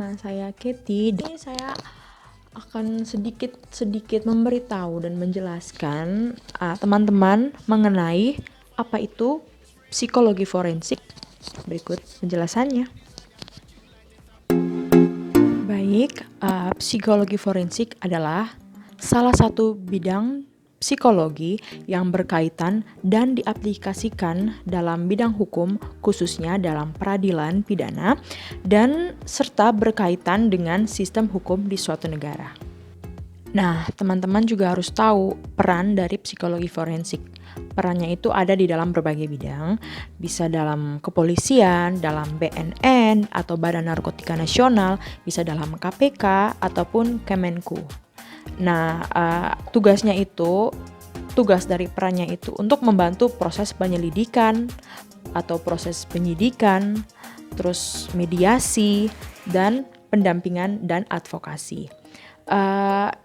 nama saya Katie. Ini saya akan sedikit memberitahu dan menjelaskan teman-teman mengenai apa itu psikologi forensik. Berikut penjelasannya. Baik, psikologi forensik adalah salah satu bidang psikologi yang berkaitan dan diaplikasikan dalam bidang hukum, khususnya dalam peradilan pidana, dan serta berkaitan dengan sistem hukum di suatu negara. Nah, teman-teman juga harus tahu peran dari psikologi forensik. Perannya itu ada di dalam berbagai bidang, bisa dalam kepolisian, dalam BNN atau Badan Narkotika Nasional, bisa dalam KPK ataupun Kemenku. Nah, tugas dari perannya itu untuk membantu proses penyelidikan atau proses penyidikan, terus mediasi, dan pendampingan dan advokasi.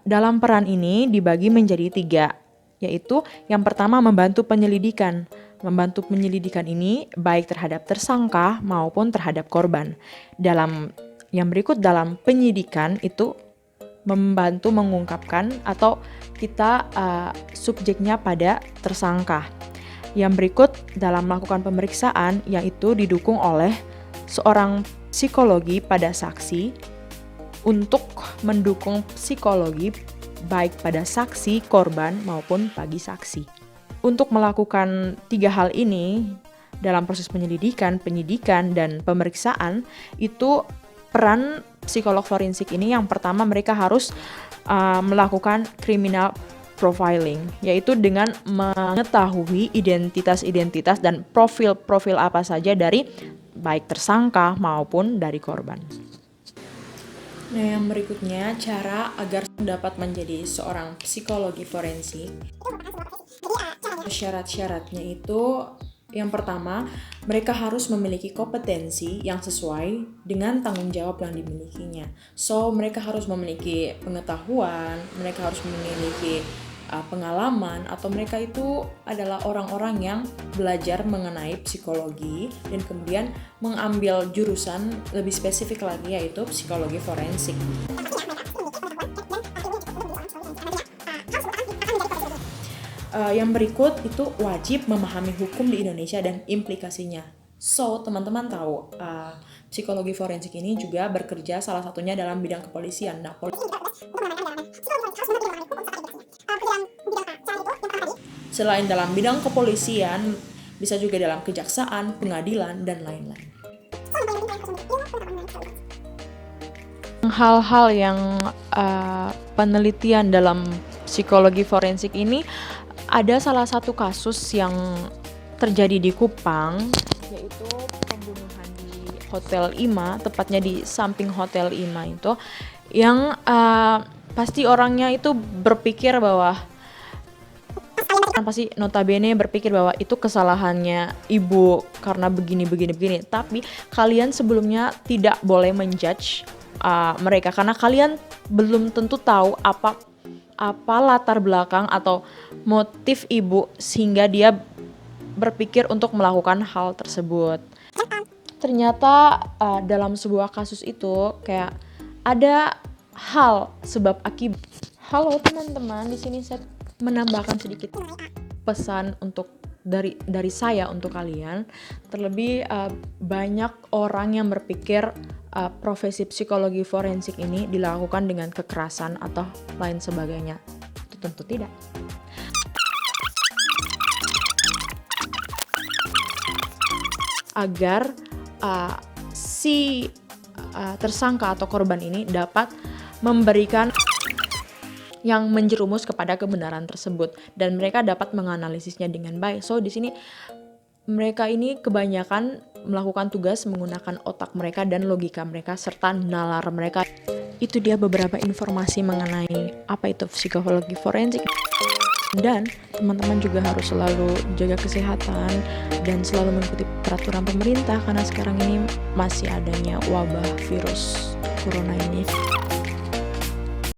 Dalam peran ini dibagi menjadi 3, yaitu yang pertama membantu penyelidikan. Membantu penyelidikan ini baik terhadap tersangka maupun terhadap korban. Yang berikut dalam penyidikan itu membantu mengungkapkan atau kita subjeknya pada tersangka. Yang berikut dalam melakukan pemeriksaan yaitu didukung oleh seorang psikologi pada saksi untuk mendukung psikologi baik pada saksi, korban maupun bagi saksi. Untuk melakukan 3 hal ini dalam proses penyelidikan, penyidikan, dan pemeriksaan itu peran psikolog forensik ini yang pertama mereka harus melakukan criminal profiling, yaitu dengan mengetahui identitas dan profil apa saja dari baik tersangka maupun dari korban. Nah, yang berikutnya cara agar dapat menjadi seorang psikologi forensik. Syarat-syaratnya itu yang pertama, mereka harus memiliki kompetensi yang sesuai dengan tanggung jawab yang dimilikinya. So, mereka harus memiliki pengetahuan, mereka harus memiliki pengalaman, atau mereka itu adalah orang-orang yang belajar mengenai psikologi dan kemudian mengambil jurusan lebih spesifik lagi yaitu psikologi forensik. Yang berikut itu wajib memahami hukum di Indonesia dan implikasinya. So, teman-teman tahu, psikologi forensik ini juga bekerja salah satunya dalam bidang kepolisian. Nah, selain dalam bidang kepolisian, bisa juga dalam kejaksaan, pengadilan, dan lain-lain. Hal-hal yang penelitian dalam psikologi forensik ini ada salah satu kasus yang terjadi di Kupang, yaitu pembunuhan di Hotel Ima, tepatnya di samping Hotel Ima itu, yang pasti orangnya itu berpikir bahwa pasti notabene berpikir bahwa itu kesalahannya ibu karena begini. Tapi kalian sebelumnya tidak boleh menjudge mereka karena kalian belum tentu tahu apa latar belakang atau motif ibu sehingga dia berpikir untuk melakukan hal tersebut. Ternyata dalam sebuah kasus itu kayak ada hal sebab akibat. Halo teman-teman, di sini saya menambahkan sedikit pesan untuk dari saya untuk kalian. Terlebih banyak orang yang berpikir profesi psikologi forensik ini dilakukan dengan kekerasan atau lain sebagainya. Itu tentu tidak. Agar si tersangka atau korban ini dapat memberikan yang menjerumus kepada kebenaran tersebut dan mereka dapat menganalisisnya dengan baik. So di sini mereka ini kebanyakan melakukan tugas menggunakan otak mereka dan logika mereka serta nalar mereka. Itu dia beberapa informasi mengenai apa itu psikologi forensik. Dan teman-teman juga harus selalu jaga kesehatan dan selalu mengikuti peraturan pemerintah karena sekarang ini masih adanya wabah virus corona ini.